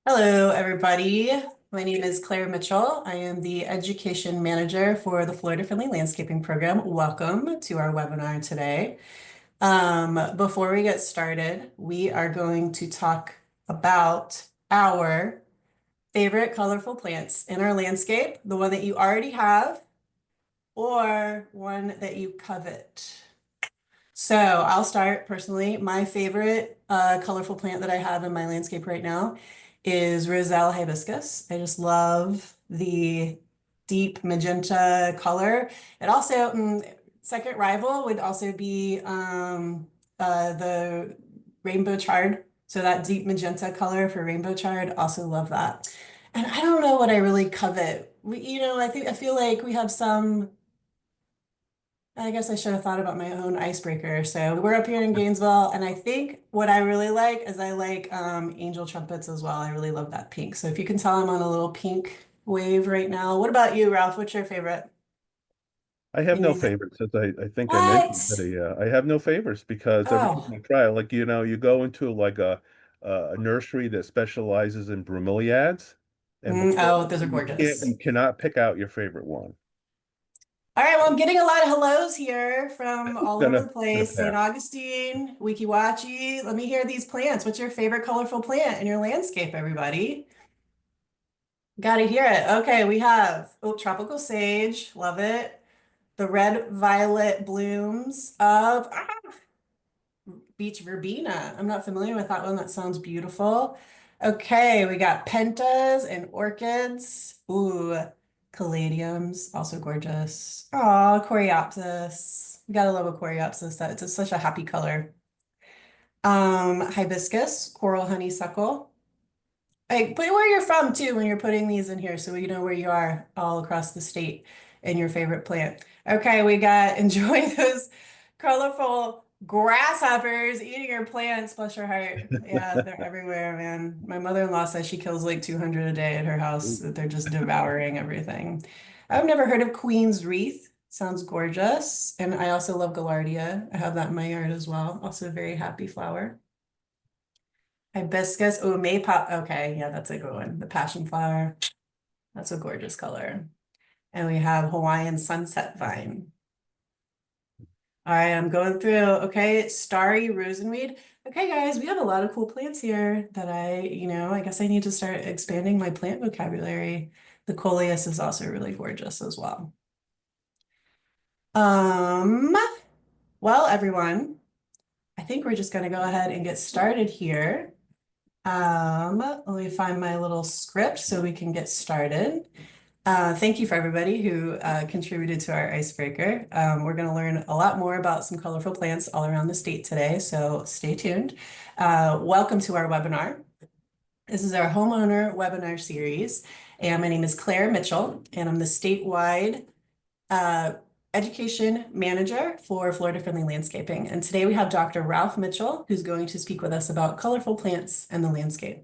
Hello, everybody. My name is Claire Mitchell. I am the Education Manager for the Florida Friendly Landscaping Program. Welcome to our webinar today. Before we get started, we are going to talk about our favorite colorful plants in our landscape, the one that you already have or one that you covet. So I'll start personally. My favorite colorful plant that I have in my landscape right now is Roselle hibiscus. I just love the deep magenta color. It also, second rival would also be the rainbow chard. So that deep magenta color for rainbow chard, also love that. And I don't know what I really covet. I feel like we have some. I guess I should have thought about my own icebreaker. So we're up here in Gainesville, and I think what I really like is I like angel trumpets as well. I really love that pink. So if you can tell, I'm on a little pink wave right now. What about you, Ralph? What's your favorite? I have no Any- favorites, as I think I mentioned What? today. I have no favorites because every time Oh, I try, like you go into like a nursery that specializes in bromeliads, and before oh, those are you gorgeous. cannot pick out your favorite one. All right, well, I'm getting a lot of hellos here from all over the Gonna place. St. pass. Augustine, Wikiwachi. Let me hear these plants. What's your favorite colorful plant in your landscape, everybody? Got to hear it. Okay, we have tropical sage, love it. The red violet blooms of beach verbena. I'm not familiar with that one. That sounds beautiful. Okay, we got pentas and orchids. Ooh, caladiums, also gorgeous. Aw, coreopsis. You gotta love a coreopsis. It's such a happy color. Hibiscus, coral honeysuckle. Like, put where you're from too when you're putting these in here so we know where you are all across the state and your favorite plant. Okay, we got enjoy those colorful grasshoppers eating your plants, bless your heart. Yeah, they're everywhere, man. My mother-in-law says she kills like 200 a day at her house, that they're just devouring everything. I've never heard of Queen's Wreath. Sounds gorgeous. And I also love Gaillardia. I have that in my yard as well. Also a very happy flower. Hibiscus. Oh, maypop. Okay, yeah, that's a good one. The passion flower. That's a gorgeous color. And we have Hawaiian sunset vine. All right, I'm going through. Okay, starry rosenweed. Okay, guys, we have a lot of cool plants here that I guess I need to start expanding my plant vocabulary. The coleus is also really gorgeous as well. Um, well, everyone, I think we're just going to go ahead and get started here. Let me find my little script so we can get started. Thank you for everybody who contributed to our icebreaker. We're going to learn a lot more about some colorful plants all around the state today, so stay tuned. Welcome to our webinar. This is our homeowner webinar series, and my name is Claire Mitchell, and I'm the statewide uh, education manager for Florida Friendly Landscaping. And today we have Dr. Ralph Mitchell, who's going to speak with us about colorful plants and the landscape.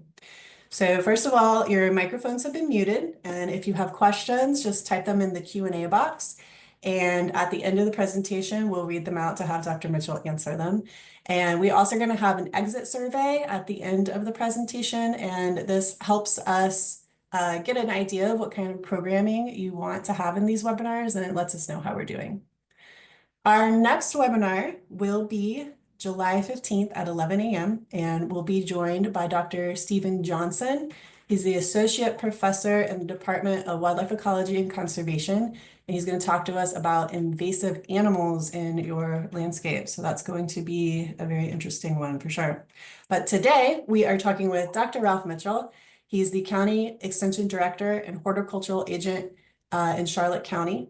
So first of all, your microphones have been muted, and if you have questions, just type them in the Q&A box. And at the end of the presentation, we'll read them out to have Dr. Mitchell answer them. And we also are going to have an exit survey at the end of the presentation, and this helps us get an idea of what kind of programming you want to have in these webinars, and it lets us know how we're doing. Our next webinar will be July 15th at 11 a.m. and we'll be joined by Dr. Stephen Johnson. He's the Associate Professor in the Department of Wildlife Ecology and Conservation, and he's going to talk to us about invasive animals in your landscape. So that's going to be a very interesting one for sure. But today we are talking with Dr. Ralph Mitchell. He's the County Extension Director and Horticultural Agent in Charlotte County.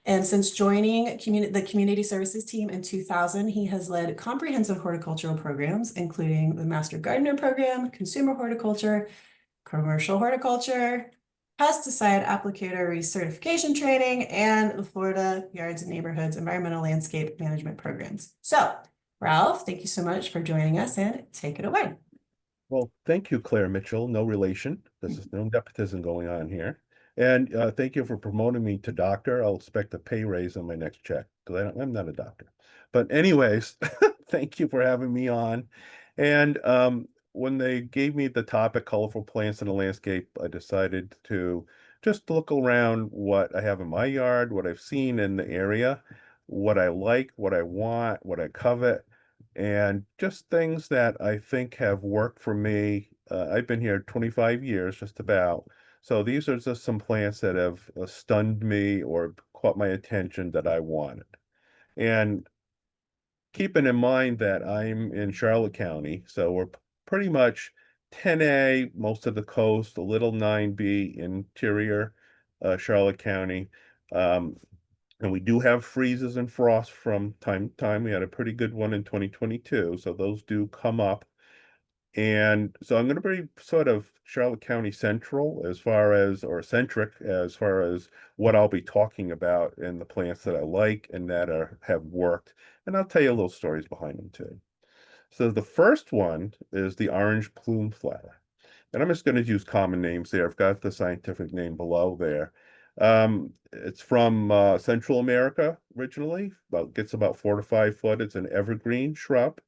And since joining the community services team in 2000, he has led comprehensive horticultural programs, including the Master Gardener Program, Consumer Horticulture, Commercial Horticulture, Pesticide Applicator Recertification Training, and the Florida Yards and Neighborhoods Environmental Landscape Management Programs. So, Ralph, thank you so much for joining us and take it away. Well, thank you, Claire Mitchell. No relation. This is no nepotism going on here. And thank you for promoting me to doctor. I'll expect a pay raise on my next check because I'm not a doctor. But anyways, thank you for having me on. And when they gave me the topic colorful plants in the landscape, I decided to just look around what I have in my yard, what I've seen in the area, what I like, what I want, what I covet, and just things that I think have worked for me. I've been here 25 years, just about. So these are just some plants that have stunned me or caught my attention that I wanted. And keeping in mind that I'm in Charlotte County, so we're pretty much 10A, most of the coast, a little 9B interior, Charlotte County. Um, and we do have freezes and frost from time to time. We had a pretty good one in 2022, so those do come up. And so I'm going to be sort of Charlotte County central as far as, or centric as far as what I'll be talking about in the plants that I like and that have worked. And I'll tell you little stories behind them too. So the first one is the orange plume flower. And I'm just going to use common names there. I've got the scientific name below there. It's from Central America originally, gets about 4 to 5 foot. It's an evergreen shrub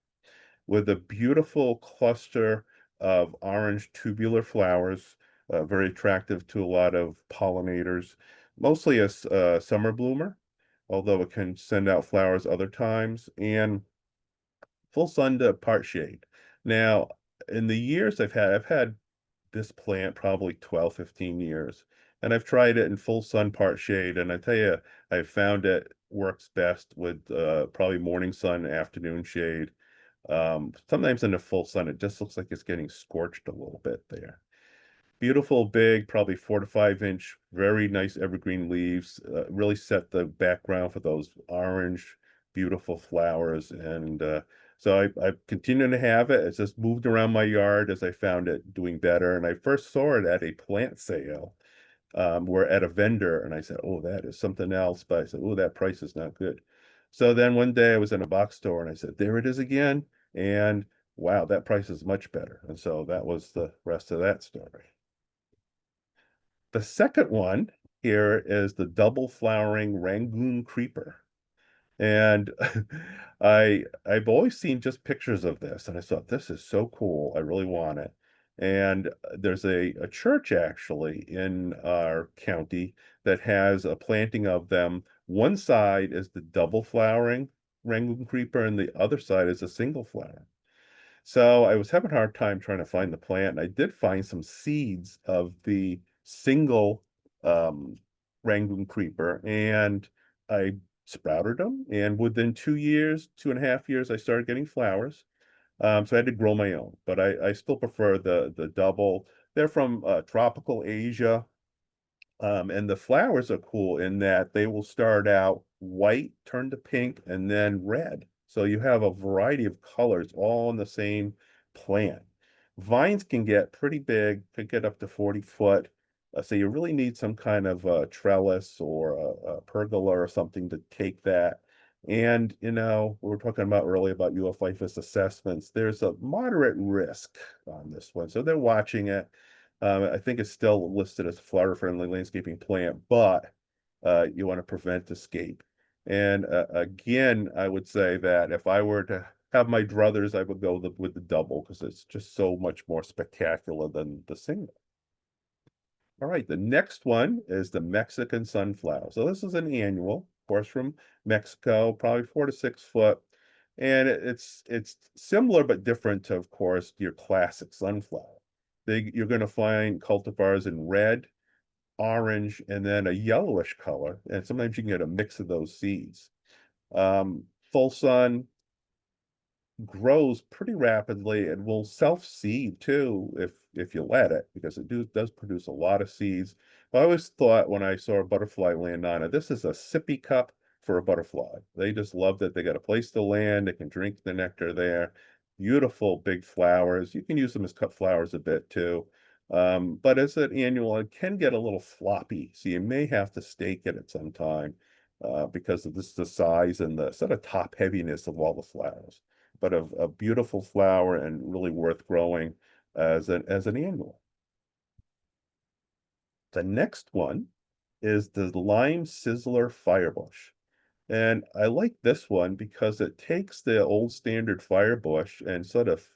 with a beautiful cluster of orange tubular flowers, very attractive to a lot of pollinators, mostly a summer bloomer, although it can send out flowers other times, and full sun to part shade. Now, in the years I've had this plant probably 12, 15 years, and I've tried it in full sun, part shade, and I tell you, I found it works best with probably morning sun, afternoon shade. Sometimes in the full sun, it just looks like it's getting scorched a little bit there. Beautiful, big, probably 4 to 5 inch, very nice evergreen leaves, really set the background for those orange, beautiful flowers. And so I continue to have it. It's just moved around my yard as I found it doing better. And I first saw it at a plant sale. We're at a vendor, and I said, "Oh, that is something else." But I said, "Oh, that price is not good." So then one day I was in a box store, and I said, "There it is again." And wow, that price is much better. And so that was the rest of that story. The second one here is the double flowering Rangoon creeper. And I've always seen just pictures of this, and I thought this is so cool. I really want it. And there's a church actually in our county that has a planting of them. One side is the double flowering Rangoon creeper, and the other side is a single flower. So I was having a hard time trying to find the plant, and I did find some seeds of the single Rangoon creeper, and I sprouted them. And within 2 years, 2.5 years, I started getting flowers. So I had to grow my own, but I still prefer the double. They're from tropical Asia. And the flowers are cool in that they will start out white, turn to pink, and then red. So you have a variety of colors all in the same plant. Vines can get pretty big, could get up to 40 foot. So you really need some kind of trellis or a pergola or something to take that. And, we were talking about earlier about IFAS assessments. There's a moderate risk on this one. So they're watching it. I think it's still listed as a flower-friendly landscaping plant, but you want to prevent escape. And again, I would say that if I were to have my druthers, I would go with the double because it's just so much more spectacular than the single. All right, the next one is the Mexican sunflower. So this is an annual, of course, from Mexico, probably 4 to 6 foot. And it's similar but different to, of course, your classic sunflower. You're going to find cultivars in red, orange, and then a yellowish color. And sometimes you can get a mix of those seeds. Full sun, grows pretty rapidly and will self-seed too if you let it, because does produce a lot of seeds. I always thought when I saw a butterfly land on it, this is a sippy cup for a butterfly. They just love that they got a place to land, they can drink the nectar there. Beautiful big flowers. You can use them as cut flowers a bit too. But as an annual, it can get a little floppy, so you may have to stake it at some time because of the size and the sort of top heaviness of all the flowers, but a beautiful flower and really worth growing as an annual. The next one is the lime sizzler firebush. And I like this one because it takes the old standard firebush and sort of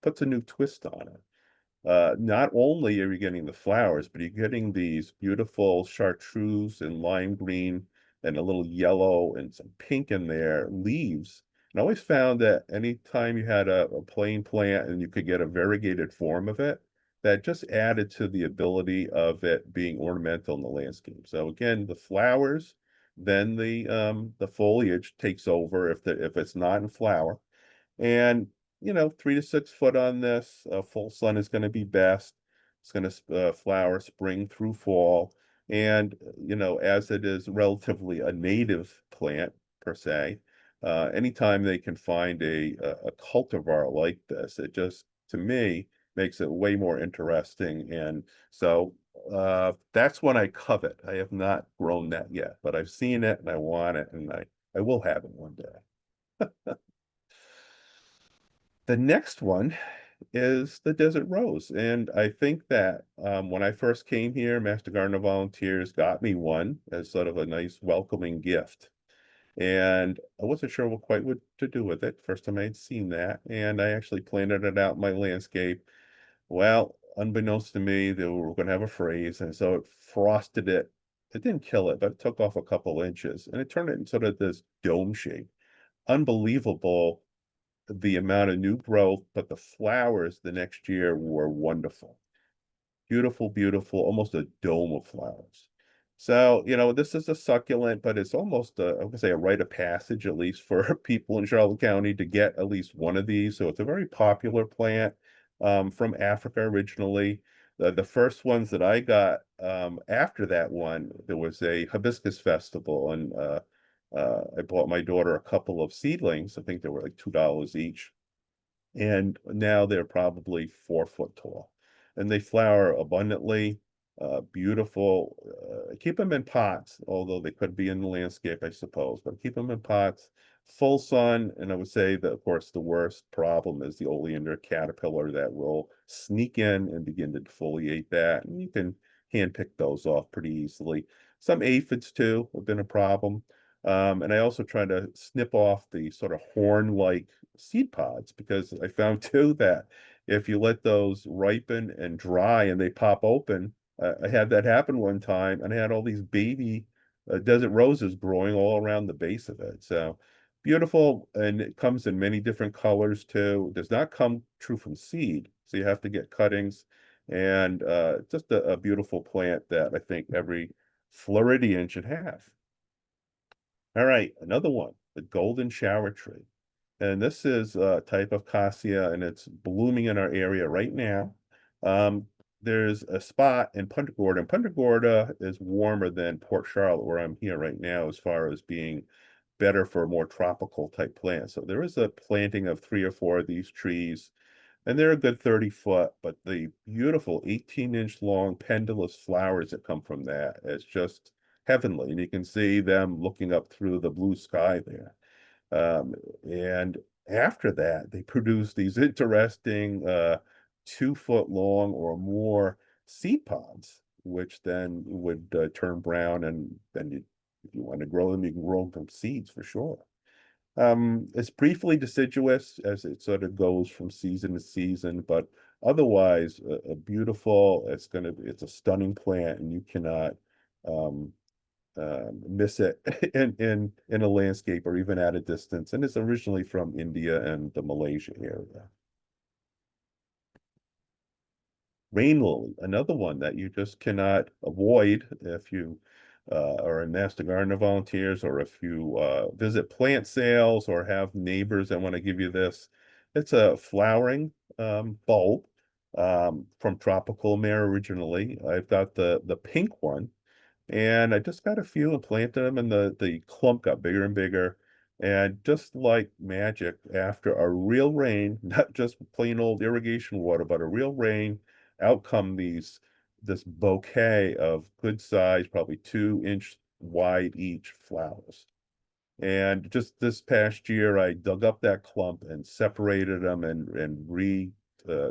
puts a new twist on it. Not only are you getting the flowers, but you're getting these beautiful chartreuse and lime green and a little yellow and some pink in there leaves. And I always found that anytime you had a plain plant and you could get a variegated form of it, that just added to the ability of it being ornamental in the landscape. So again, the flowers, then the foliage takes over if it's not in flower. And 3 to 6 foot on this. Full sun is going to be best. It's going to flower spring through fall. And as it is relatively a native plant per se, anytime they can find a cultivar like this, it just, to me, makes it way more interesting. And so that's what I covet. I have not grown that yet, but I've seen it and I want it, and I will have it one day. The next one is the desert rose. And I think that when I first came here, Master Gardener Volunteers got me one as sort of a nice welcoming gift. And I wasn't sure what to do with it. First time I had seen that. And I actually planted it out in my landscape. Well, unbeknownst to me, they were going to have a freeze. And so it frosted it. It didn't kill it, but it took off a couple inches. And it turned it into sort of this dome shape. Unbelievable, the amount of new growth, but the flowers the next year were wonderful. Beautiful, beautiful, almost a dome of flowers. So, this is a succulent, but it's almost I would say a rite of passage, at least for people in Charlotte County, to get at least one of these. So it's a very popular plant from Africa originally. The first ones that I got after that one, there was a hibiscus festival, and I bought my daughter a couple of seedlings. I think they were like $2 each. And now they're probably 4 foot tall. And they flower abundantly, beautiful. Keep them in pots, although they could be in the landscape, I suppose, but keep them in pots. Full sun, and I would say that, of course, the worst problem is the oleander caterpillar that will sneak in and begin to defoliate that. And you can hand pick those off pretty easily. Some aphids too have been a problem. And I also try to snip off the sort of horn-like seed pods, because I found too that if you let those ripen and dry and they pop open, I had that happen one time, and I had all these baby desert roses growing all around the base of it. So beautiful, and it comes in many different colors too. It does not come true from seed, so you have to get cuttings, and just a beautiful plant that I think every Floridian should have. All right, another one, the golden shower tree. And this is a type of cassia, and it's blooming in our area right now. Um, there's a spot in Punta Gorda, and Punta Gorda is warmer than Port Charlotte, where I'm here right now, as far as being better for more tropical type plants. So there is a planting of 3 or 4 of these trees, and they're a good 30 foot, but the beautiful 18-inch long pendulous flowers that come from that is just heavenly. And you can see them looking up through the blue sky there. And after that, they produce these interesting 2 foot long or more seed pods, which then would turn brown, and then if you want to grow them, you can grow them from seeds for sure. It's briefly deciduous as it sort of goes from season to season, but otherwise a beautiful. It's a stunning plant, and you cannot um, miss it in a landscape or even at a distance. And it's originally from India and the Malaysia area. Rain lily, another one that you just cannot avoid if you are in Master Gardener Volunteers, or if you visit plant sales or have neighbors that want to give you this. It's a flowering bulb from Tropical Mare originally. I've got the pink one, and I just got a few and planted them, and the clump got bigger and bigger. And just like magic, after a real rain, not just plain old irrigation water, but a real rain, out come this bouquet of good size, probably 2 inch wide each flowers. And just this past year, I dug up that clump and separated them and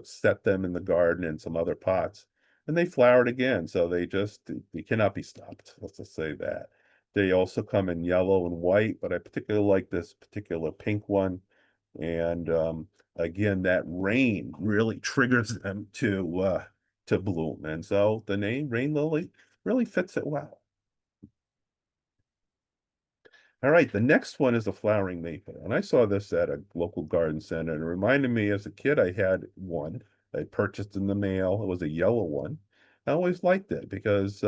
set them in the garden in some other pots, and they flowered again. So they cannot be stopped. Let's just say that. They also come in yellow and white, but I particularly like this particular pink one. And again, that rain really triggers them to bloom. And so the name rain lily really fits it well. All right, the next one is a flowering maple. And I saw this at a local garden center and it reminded me as a kid, I had one I purchased in the mail. It was a yellow one. I always liked it because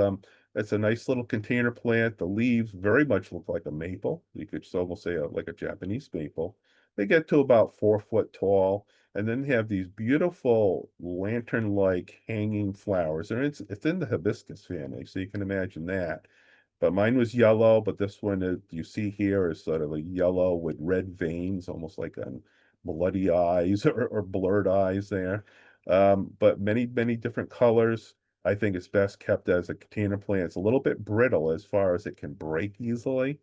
it's a nice little container plant. The leaves very much look like a maple. You could almost say like a Japanese maple. They get to about 4 foot tall. And then they have these beautiful lantern-like hanging flowers. And it's in the hibiscus family, so you can imagine that. But mine was yellow, but this one is, you see here is sort of a yellow with red veins, almost like on bloody eyes or blurred eyes there. But many, many different colors. I think it's best kept as a container plant. It's a little bit brittle as far as it can break easily.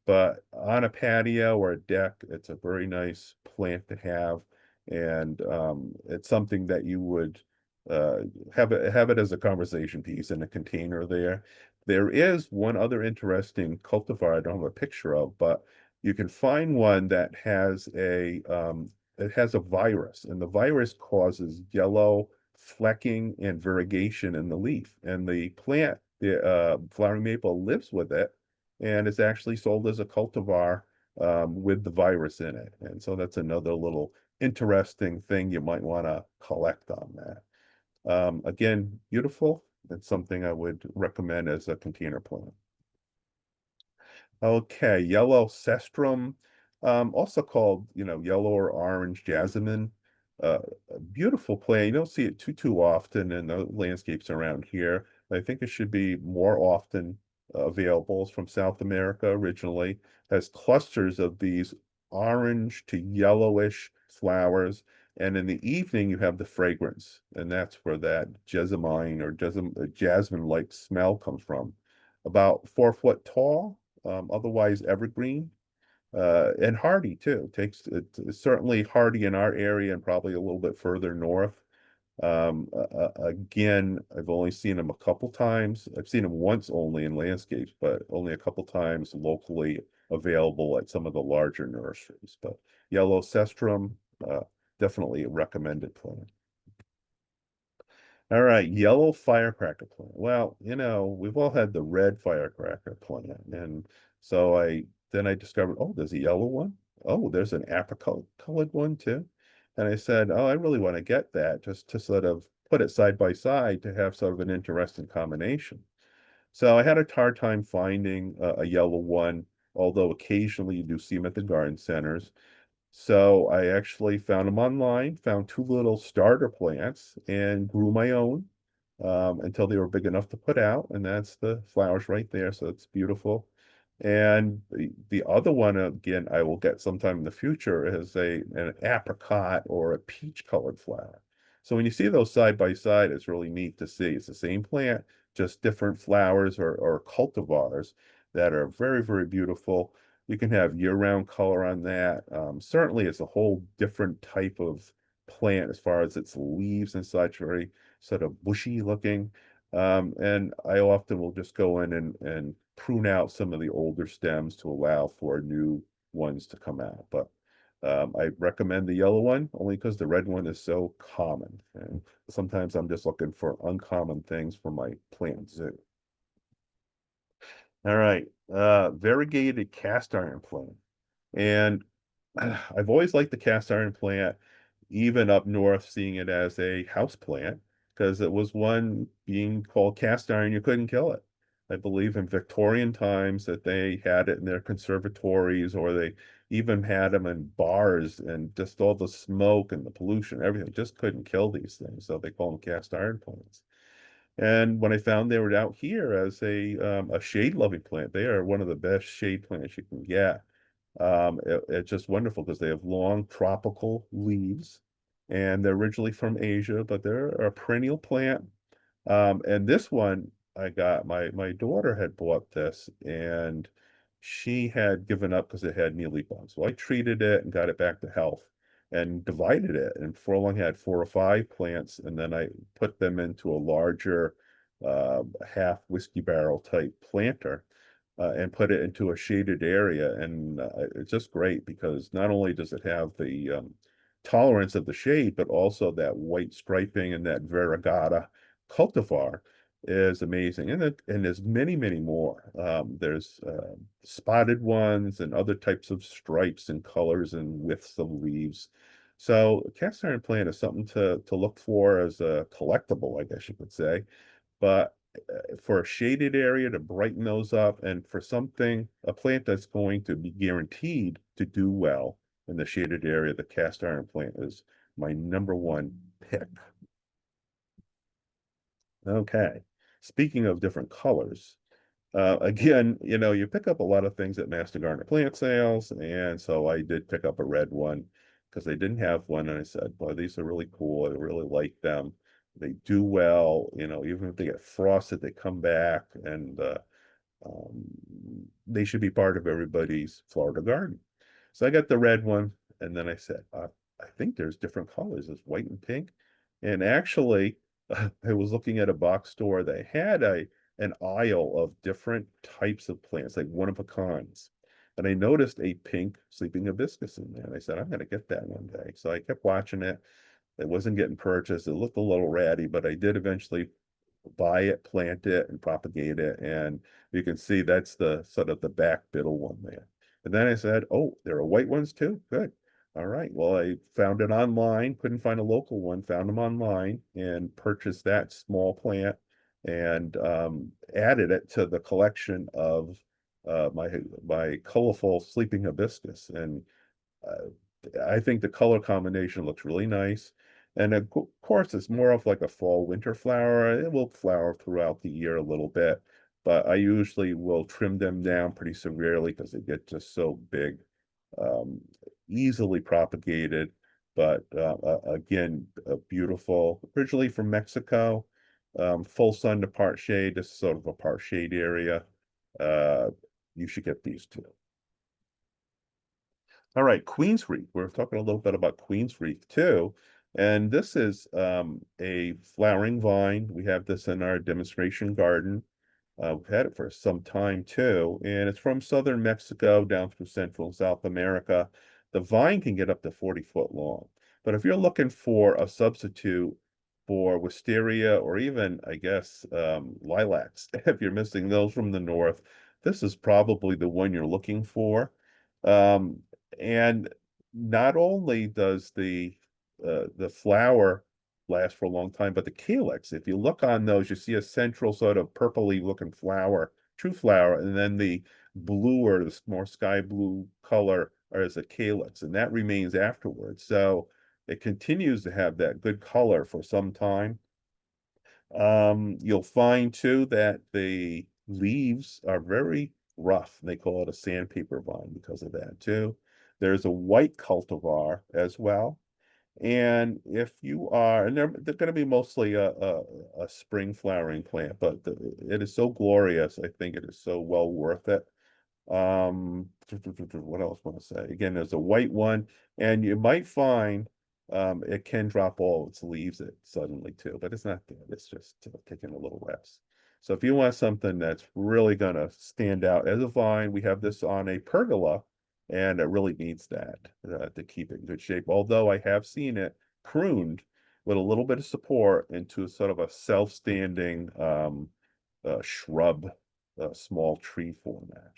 But on a patio or a deck, it's a very nice plant to have. And it's something that you would uh, have it as a conversation piece in a container there. There is one other interesting cultivar I don't have a picture of, but you can find one that has a virus, and the virus causes yellow flecking and variegation in the leaf. And the plant, the flowering maple lives with it and it's actually sold as a cultivar with the virus in it. And so that's another little interesting thing you might want to collect on that. Again, beautiful. It's something I would recommend as a container plant. Okay, yellow cestrum, also called, yellow or orange jasmine. A beautiful plant. You don't see it too often in the landscapes around here. I think it should be more often available. It's from South America originally. Has clusters of these orange to yellowish flowers. And in the evening, you have the fragrance, and that's where that jessamine or jasmine-like smell comes from. About 4 foot tall, otherwise evergreen, and hardy too. It's certainly hardy in our area and probably a little bit further north. Again, I've only seen them a couple times. I've seen them once only in landscapes, but only a couple times locally available at some of the larger nurseries. But yellow cestrum, definitely a recommended plant. All right, yellow firecracker plant. Well, we've all had the red firecracker plant, and so I discovered, oh, there's a yellow one. Oh, there's an apricot colored one too. And I said, oh, I really want to get that just to sort of put it side by side to have sort of an interesting combination. So I had a hard time finding a yellow one, although occasionally you do see them at the garden centers. So I actually found them online, found two little starter plants and grew my own until they were big enough to put out. And that's the flowers right there. So it's beautiful. And the other one, again, I will get sometime in the future is an apricot or a peach colored flower. So when you see those side by side, it's really neat to see. It's the same plant, just different flowers or cultivars that are very, very beautiful. You can have year-round color on that. Certainly, it's a whole different type of plant as far as its leaves and such, very sort of bushy looking. And I often will just go in and prune out some of the older stems to allow for new ones to come out. But I recommend the yellow one only because the red one is so common. And sometimes I'm just looking for uncommon things for my plant zoo. All right, variegated cast iron plant. And I've always liked the cast iron plant, even up north, seeing it as a house plant, because it was one being called cast iron, you couldn't kill it. I believe in Victorian times that they had it in their conservatories, or they even had them in bars, and just all the smoke and the pollution, everything, just couldn't kill these things. So they call them cast iron plants. And when I found they were out here as a shade loving plant, they are one of the best shade plants you can get. It's just wonderful because they have long tropical leaves and they're originally from Asia, but they're a perennial plant. And this one I got, my daughter had bought this and she had given up because it had mealybugs. So I treated it and got it back to health and divided it. And for long had 4 or 5 plants, and then I put them into a larger half whiskey barrel type planter. and put it into a shaded area. And it's just great because not only does it have the tolerance of the shade, but also that white striping and that variegata cultivar is amazing. And there's many, many more. There's spotted ones and other types of stripes and colors and widths of leaves. So cast iron plant is something to look for as a collectible, I guess you could say. But for a shaded area to brighten those up, and for something, a plant that's going to be guaranteed to do well in the shaded area, the cast iron plant is my #1 pick. Okay. Speaking of different colors, again, you pick up a lot of things at Master Gardener plant sales, and so I did pick up a red one because they didn't have one, and I said, "Boy, these are really cool. I really like them. They do well, even if they get frosted, they come back, and um, they should be part of everybody's Florida garden." So I got the red one, and then I said, I think there's different colors. There's white and pink. And actually, I was looking at a box store that had an aisle of different types of plants, like one of a kinds. And I noticed a pink sleeping hibiscus in there. And I said, I'm going to get that one day. So I kept watching it. It wasn't getting purchased. It looked a little ratty, but I did eventually buy it, plant it, and propagate it. And you can see that's the sort of the back biddle one there. And then I said, oh, there are white ones too. Good. All right. Well, I found it online, couldn't find a local one, found them online and purchased that small plant and added it to the collection of my colorful sleeping hibiscus. And I think the color combination looks really nice. And of course, it's more of like a fall winter flower. It will flower throughout the year a little bit, but I usually will trim them down pretty severely because they get just so big. Um, Easily propagated, but again, beautiful. Originally from Mexico, full sun to part shade. This is sort of a part shade area. Uh, you should get these two. All right, Queen's Wreath. We're talking a little bit about Queen's Wreath too. And this is a flowering vine. We have this in our demonstration garden. We've had it for some time too, and it's from southern Mexico down through Central and South America. The vine can get up to 40-foot long. But if you're looking for a substitute for wisteria or even, I guess, lilacs, if you're missing those from the north, this is probably the one you're looking for. Um, and not only does the flower last for a long time, but the calyx, if you look on those, you see a central sort of purpley looking flower, true flower, and then the blue or the more sky blue color as a calyx, and that remains afterwards. So it continues to have that good color for some time. You'll find too that the leaves are very rough. They call it a sandpaper vine because of that too. There's a white cultivar as well. And if you are, and they're going to be mostly a spring flowering plant, but it is so glorious. I think it is so well worth it. What else want to say? Again, there's a white one, and you might find it can drop all its leaves it suddenly too, but it's not dead. It's just taking a little rest. So if you want something that's really gonna stand out as a vine, we have this on a pergola, and it really needs that to keep it in good shape. Although I have seen it pruned with a little bit of support into sort of a self-standing shrub, small tree format.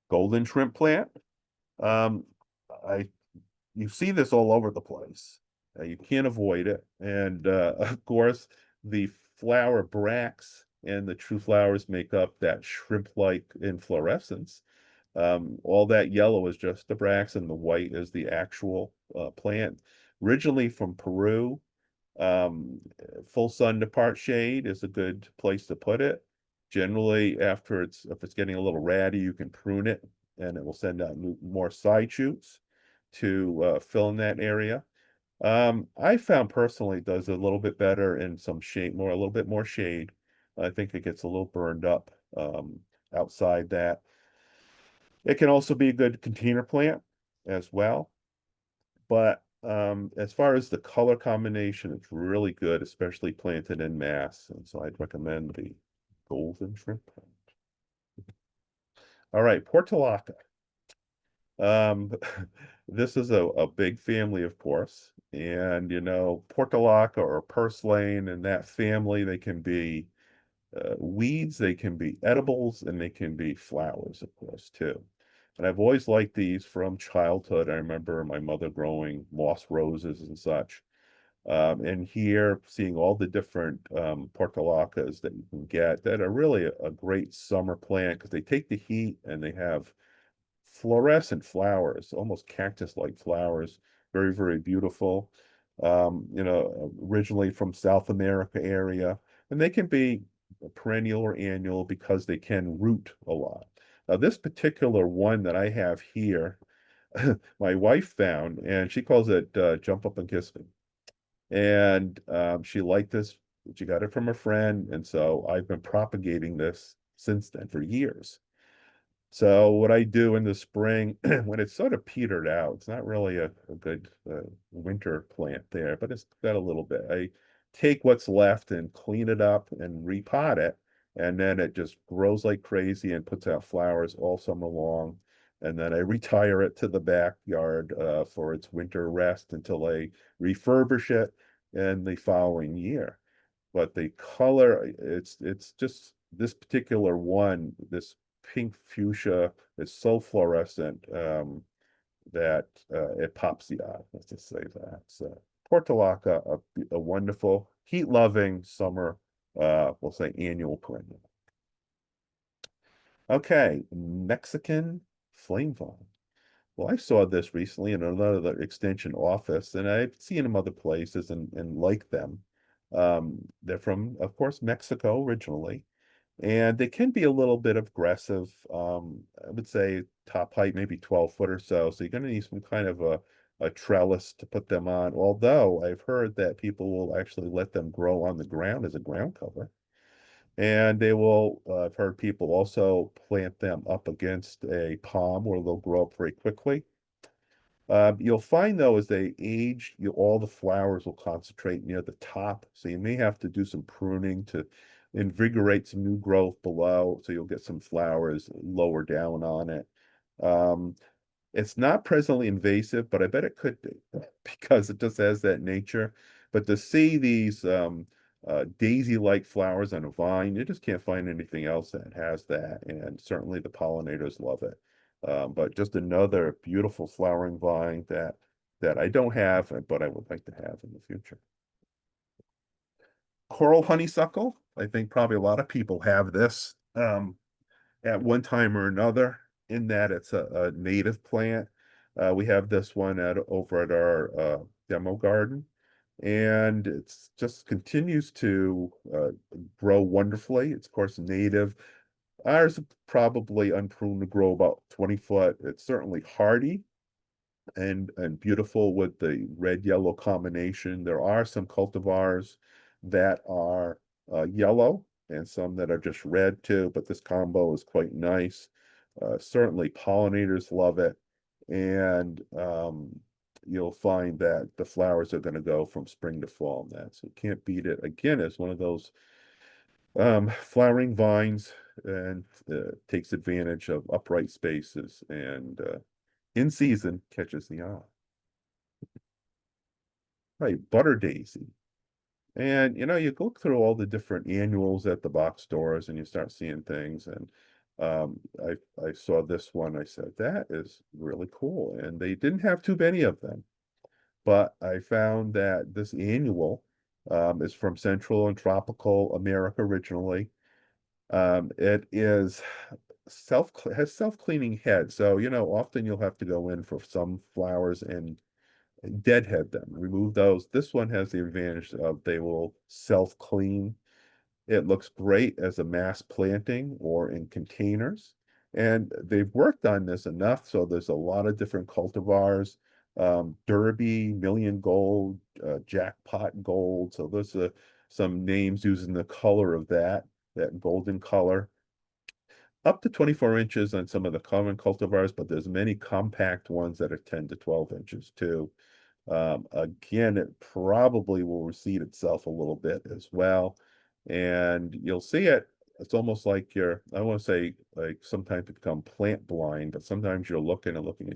Golden shrimp plant. Um, I You see this all over the place. You can't avoid it. And of course, the flower bracts and the true flowers make up that shrimp-like inflorescence. All that yellow is just the bracts, and the white is the actual plant. Originally from Peru, um, full sun to part shade is a good place to put it. Generally, if it's getting a little ratty, you can prune it, and it will send out more side shoots to fill in that area. I found personally it does a little bit better in some shade, a little bit more shade. I think it gets a little burned up outside that. It can also be a good container plant as well. But as far as the color combination, it's really good, especially planted in mass. And so I'd recommend the golden shrimp pond. All right, portulaca. Um, this is a big family, of course, and portulaca or purslane and that family, they can be weeds, they can be edibles, and they can be flowers, of course, too. And I've always liked these from childhood. I remember my mother growing moss roses and such. And here, seeing all the different portulacas that you can get that are really a great summer plant because they take the heat and they have fluorescent flowers, almost cactus-like flowers, very, very beautiful. Originally from South America area, and they can be perennial or annual because they can root a lot. Now, this particular one that I have here, my wife found, and she calls it jump up and kiss me. And she liked this. She got it from a friend, and so I've been propagating this since then for years. So what I do in the spring, when it's sort of petered out, it's not really a good winter plant there, but it's got a little bit. I take what's left and clean it up and repot it, and then it just grows like crazy and puts out flowers all summer long. And then I retire it to the backyard for its winter rest until I refurbish it in the following year. But the color, it's just this particular one, this pink fuchsia is so fluorescent that it pops the eye. Let's just say that. So portulaca, a wonderful heat-loving summer, we'll say annual perennial. Okay, Mexican flame vine. Well, I saw this recently in another extension office, and I've seen them other places and like them. They're from, of course, Mexico originally, and they can be a little bit aggressive. I would say top height maybe 12 foot or so. So you're going to need some kind of a trellis to put them on. Although I've heard that people will actually let them grow on the ground as a ground cover. And they will, I've heard people also plant them up against a palm where they'll grow up very quickly. You'll find though, as they age, all the flowers will concentrate near the top. So you may have to do some pruning to invigorate some new growth below. So you'll get some flowers lower down on it. Um, it's not presently invasive, but I bet it could be because it just has that nature. But to see these daisy-like flowers on a vine, you just can't find anything else that has that. And certainly the pollinators love it. But just another beautiful flowering vine that I don't have, but I would like to have in the future. Coral honeysuckle. I think probably a lot of people have this at one time or another, in that it's a native plant. We have this one over at our demo garden, and it's just continues to grow wonderfully. It's of course native. Ours is probably unpruned to grow about 20 foot. It's certainly hardy and beautiful with the red yellow combination. There are some cultivars that are yellow and some that are just red too, but this combo is quite nice. Certainly pollinators love it, and you'll find that the flowers are going to go from spring to fall on that. So you can't beat it. Again, it's one of those flowering vines, and takes advantage of upright spaces, and in season catches the eye. Right, butter daisy. And you go through all the different annuals at the box stores and you start seeing things. And I saw this one, I said, that is really cool. And they didn't have too many of them. But I found that this annual is from Central and Tropical America originally. It is has self-cleaning head. So, often you'll have to go in for some flowers and deadhead them, remove those. This one has the advantage of they will self-clean. It looks great as a mass planting or in containers. And they've worked on this enough, so there's a lot of different cultivars, Derby, Million Gold, Jackpot Gold. So there's some names using the color of that golden color. Up to 24 inches on some of the common cultivars, but there's many compact ones that are 10 to 12 inches too. Again, it probably will reseed itself a little bit as well. And you'll see it it's almost like you're, I want to say, like sometimes you become plant blind, but sometimes you're looking and looking,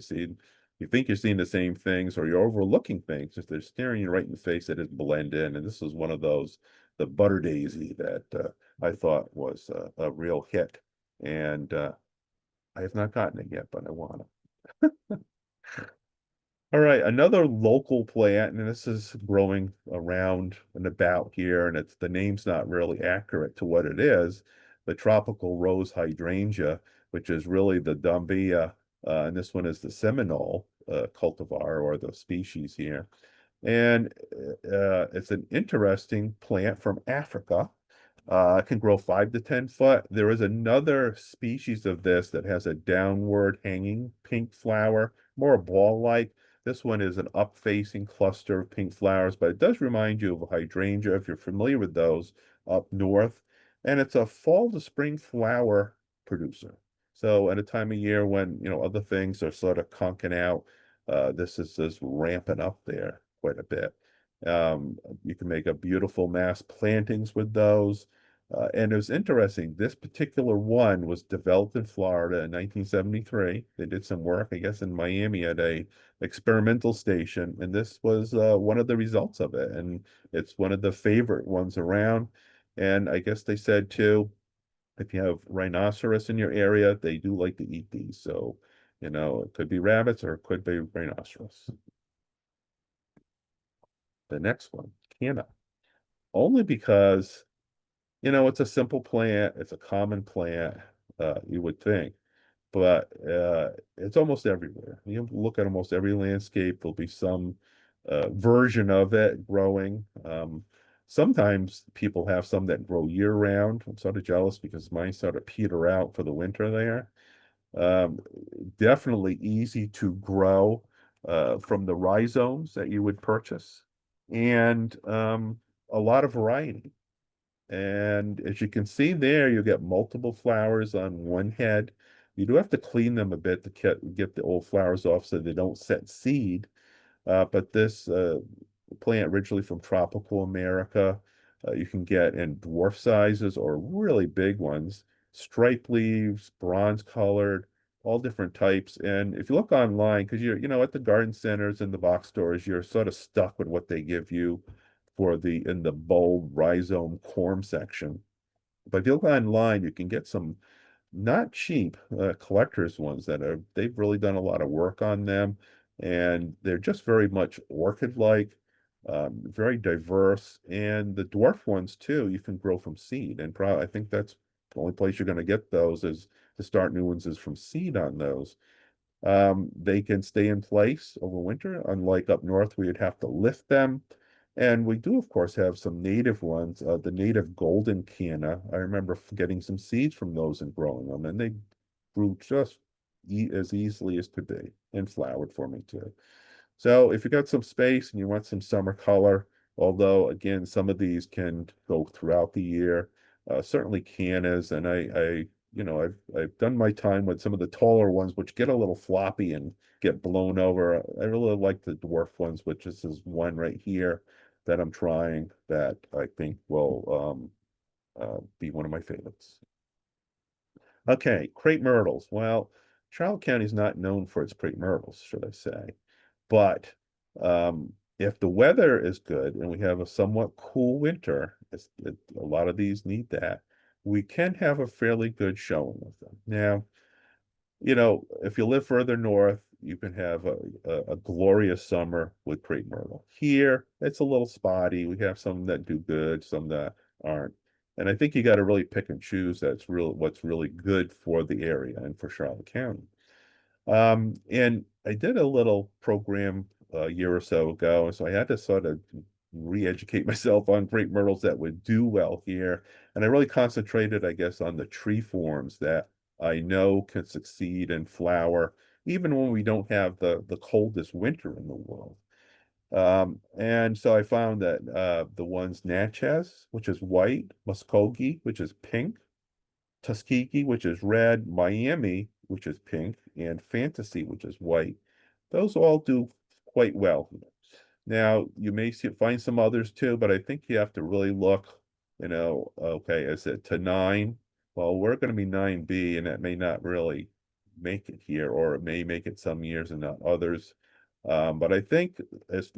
you think you're seeing the same things, or you're overlooking things, just they're staring you right in the face, that just blend in. And this is one of those, the butter daisy that I thought was a real hit. And I have not gotten it yet, but I want it. All right, another local plant, and this is growing around and about here, and it's the name's not really accurate to what it is. The tropical rose hydrangea, which is really the Dumbia, and this one is the Seminole cultivar, or the species here. And it's an interesting plant from Africa. It can grow 5 to 10 foot. There is another species of this that has a downward hanging pink flower, more ball-like. This one is an up-facing cluster of pink flowers, but it does remind you of a hydrangea if you're familiar with those up north. And it's a fall to spring flower producer. So at a time of year when, other things are sort of conking out, this is just ramping up there quite a bit. You can make a beautiful mass plantings with those. And it was interesting. This particular one was developed in Florida in 1973. They did some work, I guess, in Miami at a experimental station, and this was one of the results of it. And it's one of the favorite ones around. And I guess they said too, if you have rhinoceros in your area, they do like to eat these. So, it could be rabbits or it could be rhinoceros. The next one, canna, only because it's a simple plant. It's a common plant, you would think, but it's almost everywhere. You look at almost every landscape, there'll be some version of it growing. Sometimes people have some that grow year round. I'm sort of jealous because mine sort of peter out for the winter there. Um, Definitely easy to grow from the rhizomes that you would purchase, and a lot of variety. And as you can see there, you get multiple flowers on one head. You do have to clean them a bit to get the old flowers off so they don't set seed. But this plant originally from tropical America, you can get in dwarf sizes or really big ones, striped leaves, bronze colored, all different types. And if you look online, because you're at the garden centers and the box stores, you're sort of stuck with what they give you for in the bulb rhizome corm section. But if you look online, you can get some not cheap collectors ones they've really done a lot of work on them, and they're just very much orchid-like, very diverse. And the dwarf ones too, you can grow from seed, and probably I think that's the only place you're going to get those is to start new ones is from seed on those. They can stay in place over winter, unlike up north where you'd have to lift them. And we do, of course, have some native ones. The native golden canna, I remember getting some seeds from those and growing them, and they grew just as easily as could be and flowered for me too. So if you got some space and you want some summer color, although again, some of these can go throughout the year, certainly cannas, and I've done my time with some of the taller ones, which get a little floppy and get blown over. I really like the dwarf ones, which is this one right here that I'm trying that I think will be one of my favorites. Okay, crepe myrtles. Well, Charlotte County is not known for its crepe myrtles, should I say. But if the weather is good and we have a somewhat cool winter, a lot of these need that, we can have a fairly good showing with them. Now, if you live further north, you can have a glorious summer with crepe myrtle. Here, it's a little spotty. We have some that do good, some that aren't. And I think you got to really pick and choose what's really good for the area and for Charlotte County. And I did a little program a year or so ago, and so I had to sort of re-educate myself on crepe myrtles that would do well here. And I really concentrated, I guess, on the tree forms that I know can succeed and flower, even when we don't have the coldest winter in the world. And so I found that the ones Natchez, which is white, Muskogee, which is pink, Tuskegee, which is red, Miami, which is pink, and Fantasy, which is white. Those all do quite well. Now, you may find some others too, but I think you have to really look, okay, is it to 9? well, we're going to be 9B, and that may not really make it here, or it may make it some years and not others. But I think as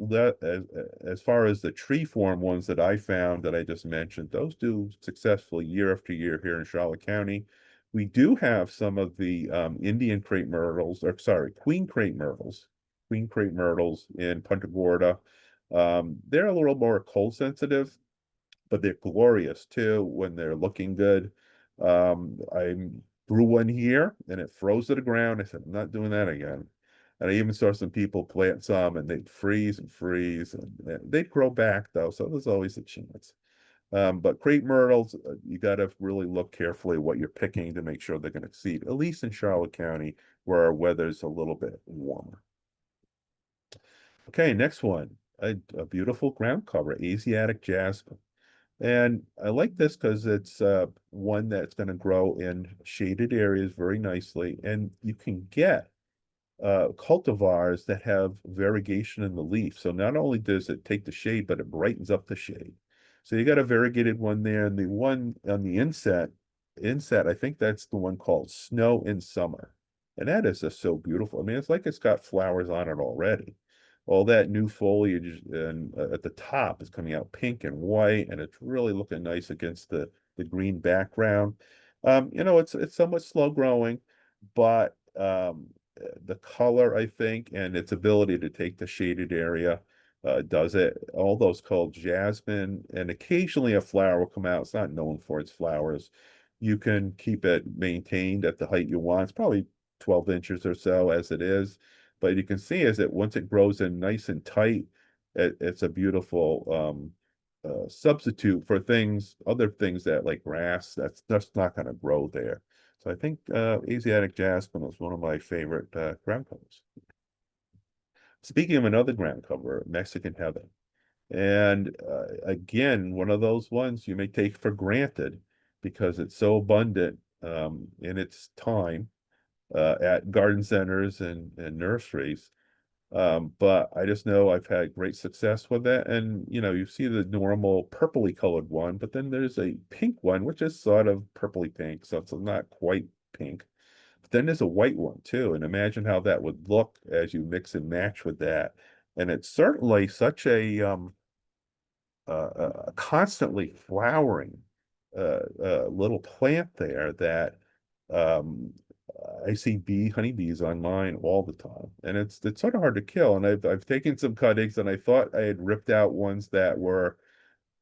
far as the tree form ones that I found that I just mentioned, those do successfully year after year here in Charlotte County. We do have some of the Indian crepe myrtles, or sorry, queen crepe myrtles in Punta Gorda. They're a little more cold sensitive, but they're glorious too when they're looking good. I grew one here and it froze to the ground. I said, I'm not doing that again. And I even saw some people plant some and they'd freeze and freeze, and they'd grow back though. So there's always a chance. But crepe myrtles, you got to really look carefully what you're picking to make sure they're going to succeed, at least in Charlotte County, where our weather's a little bit warmer. Okay, next one, a beautiful ground cover, Asiatic jasmine. And I like this because it's one that's going to grow in shaded areas very nicely. And you can get cultivars that have variegation in the leaf. So not only does it take the shade, but it brightens up the shade. So you got a variegated one there. And the one on the inset, I think that's the one called Snow in Summer. And that is just so beautiful. I mean, it's like it's got flowers on it already. All that new foliage and at the top is coming out pink and white, and it's really looking nice against the green background. It's somewhat slow growing, but the color, I think, and its ability to take the shaded area does it. All those called jasmine, and occasionally a flower will come out. It's not known for its flowers. You can keep it maintained at the height you want. It's probably 12 inches or so as it is. But you can see as that once it grows in nice and tight, it's a beautiful substitute for other things that like grass that's just not going to grow there. So I think Asiatic jasmine is one of my favorite ground covers. Speaking of another ground cover, Mexican heather. And again, one of those ones you may take for granted because it's so abundant in its time at garden centers and nurseries. But I just know I've had great success with it. And you see the normal purpley colored one, but then there's a pink one, which is sort of purpley pink, so it's not quite pink. But then there's a white one too, and imagine how that would look as you mix and match with that. And it's certainly such a constantly flowering little plant there that um, I see honeybees on mine all the time, and it's sort of hard to kill. And I've taken some cuttings, and I thought I had ripped out ones that were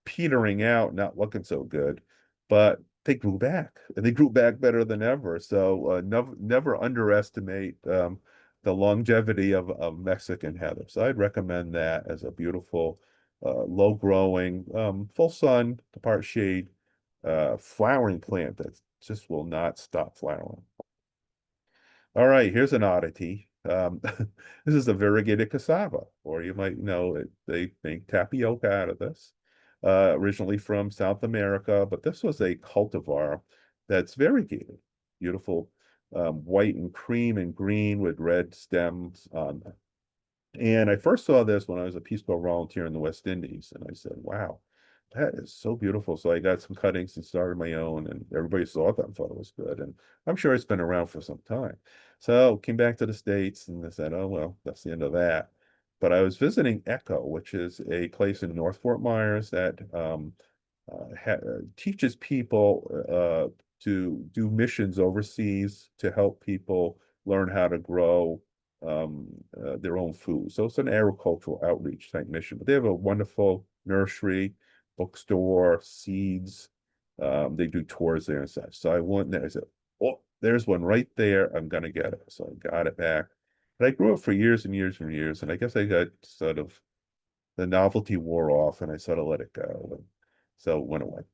petering out, not looking so good, but they grew back, and they grew back better than ever. So never underestimate the longevity of Mexican heather. So I'd recommend that as a beautiful, low growing, full sun to part shade, flowering plant that just will not stop flowering. All right, here's an oddity. This is a variegated cassava, or you might know it, they make tapioca out of this. Originally from South America, but this was a cultivar that's variegated. Beautiful white and cream and green with red stems on them. And I first saw this when I was a Peace Corps volunteer in the West Indies, and I said, wow, that is so beautiful. So I got some cuttings and started my own, and everybody saw them, thought it was good. And I'm sure it's been around for some time. So came back to the States and I said, oh, well, that's the end of that. But I was visiting Echo, which is a place in North Fort Myers that teaches people to do missions overseas to help people learn how to grow their own food. So it's an agricultural outreach type mission, but they have a wonderful nursery, bookstore, seeds. They do tours there and such. So I went there. I said, oh, there's one right there. I'm gonna get it. So I got it back. But I grew up for years and years and years, and I guess I got sort of the novelty wore off, and I sort of let it go. And so it went away.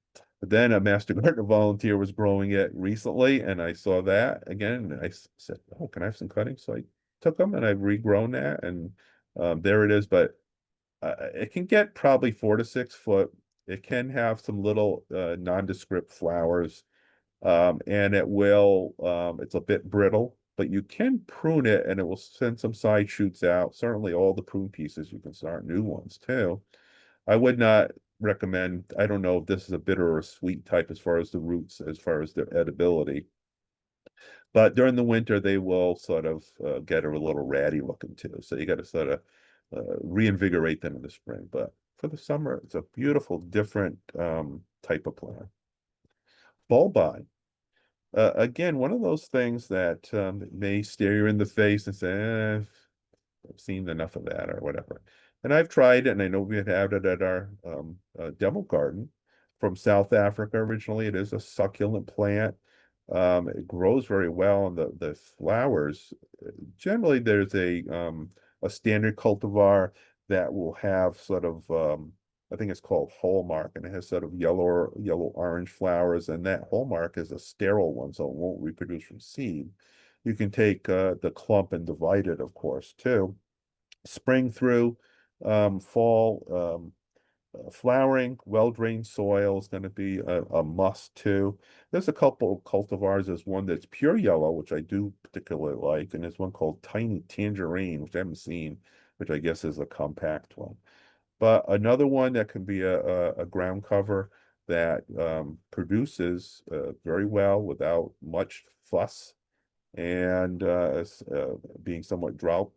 But then a master gardener volunteer was growing it recently, and I saw that again, and I said, "Oh, can I have some cuttings?" So I took them, and I've regrown that, and there it is. But it can get probably 4 to 6 foot. It can have some little nondescript flowers, and it's a bit brittle, but you can prune it, and it will send some side shoots out. Certainly, all the prune pieces, you can start new ones too. I would not recommend, I don't know if this is a bitter or a sweet type as far as the roots, as far as their edibility. But during the winter, they will sort of get a little ratty looking too. So you got to sort of reinvigorate them in the spring. But for the summer, it's a beautiful, different type of plant. Bulbi. Again, one of those things that may stare you in the face and say, I've seen enough of that or whatever. And I've tried it, and I know we had it at our demo garden from South Africa originally. It is a succulent plant. It grows very well, and the flowers. Generally, there's a standard cultivar that will have sort of I think it's called hallmark, and it has sort of yellow orange flowers, and that hallmark is a sterile one, so it won't reproduce from seed. You can take the clump and divide it, of course, too. Spring through fall flowering, well-drained soil is going to be a must too. There's a couple of cultivars. There's one that's pure yellow, which I do particularly like, and there's one called Tiny Tangerine, which I haven't seen, which I guess is a compact one. But another one that can be a ground cover that produces very well without much fuss, and being somewhat drought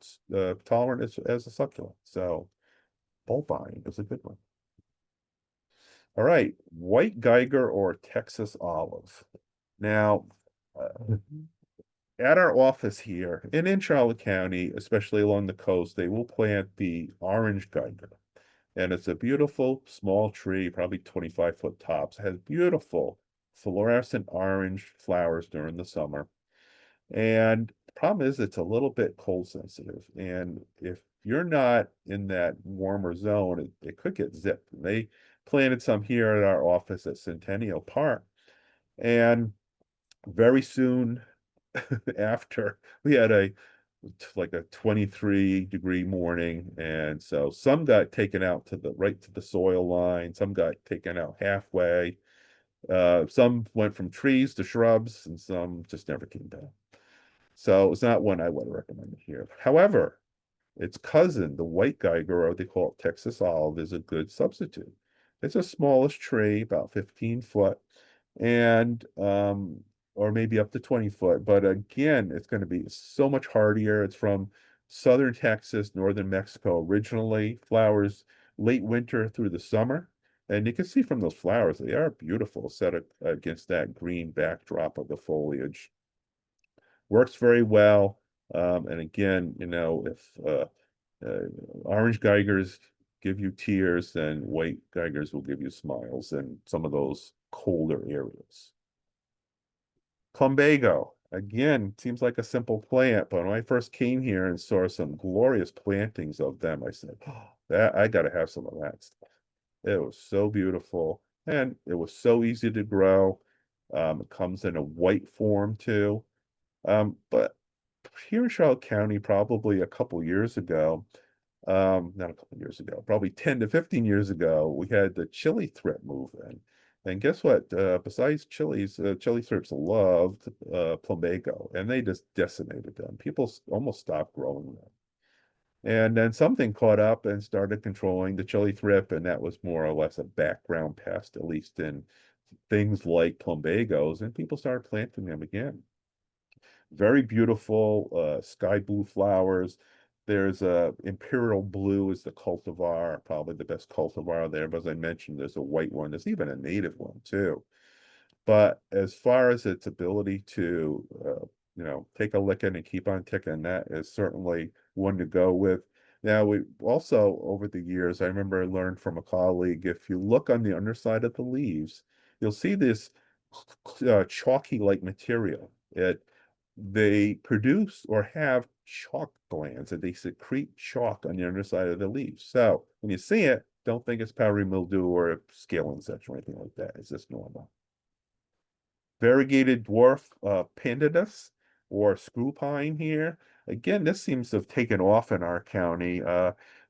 tolerant as a succulent. So bulbine is a good one. All right, white Geiger or Texas olive. Now, at our office here and in Charlotte County, especially along the coast, they will plant the orange Geiger. And it's a beautiful small tree, probably 25-foot tops. It has beautiful fluorescent orange flowers during the summer. And the problem is it's a little bit cold sensitive. And if you're not in that warmer zone, it could get zipped. And they planted some here at our office at Centennial Park. And very soon after, we had like a 23-degree morning. And so some got taken out to the right to the soil line, some got taken out halfway. Some went from trees to shrubs, and some just never came back. So it's not one I would recommend here. However, its cousin, the white Geiger, or they call it Texas olive, is a good substitute. It's a smallish tree, about 15 foot, and or maybe up to 20 foot. But again, it's going to be so much hardier. It's from southern Texas, northern Mexico originally. Flowers late winter through the summer. And you can see from those flowers, they are beautiful set against that green backdrop of the foliage. Works very well. And again, you know, if orange Geigers give you tears, then white Geigers will give you smiles in some of those colder areas. Plumbago, again, seems like a simple plant, but when I first came here and saw some glorious plantings of them, I said, oh, that I got to have some of that stuff. It was so beautiful, and it was so easy to grow. It comes in a white form too. But here in Charlotte County, probably a couple years ago, not a couple years ago, probably 10 to 15 years ago, we had the chili thrip move in. And guess what? Besides chilies, chili thrips loved plumbago, and they just decimated them. People almost stopped growing them. And then something caught up and started controlling the chili thrip, and that was more or less a background pest, at least in things like plumbagos, and people started planting them again. Very beautiful sky blue flowers. There's imperial blue is the cultivar, probably the best cultivar there. But as I mentioned, there's a white one. There's even a native one too. But as far as its ability to, take a licking and keep on ticking, that is certainly one to go with. Now, we also, over the years, I remember I learned from a colleague, if you look on the underside of the leaves, you'll see this chalky-like material. They produce or have chalk glands, and they secrete chalk on the underside of the leaves. So when you see it, don't think it's powdery mildew or scale insects or anything like that. It's just normal. Variegated dwarf pandanus or screw pine here. Again, this seems to have taken off in our county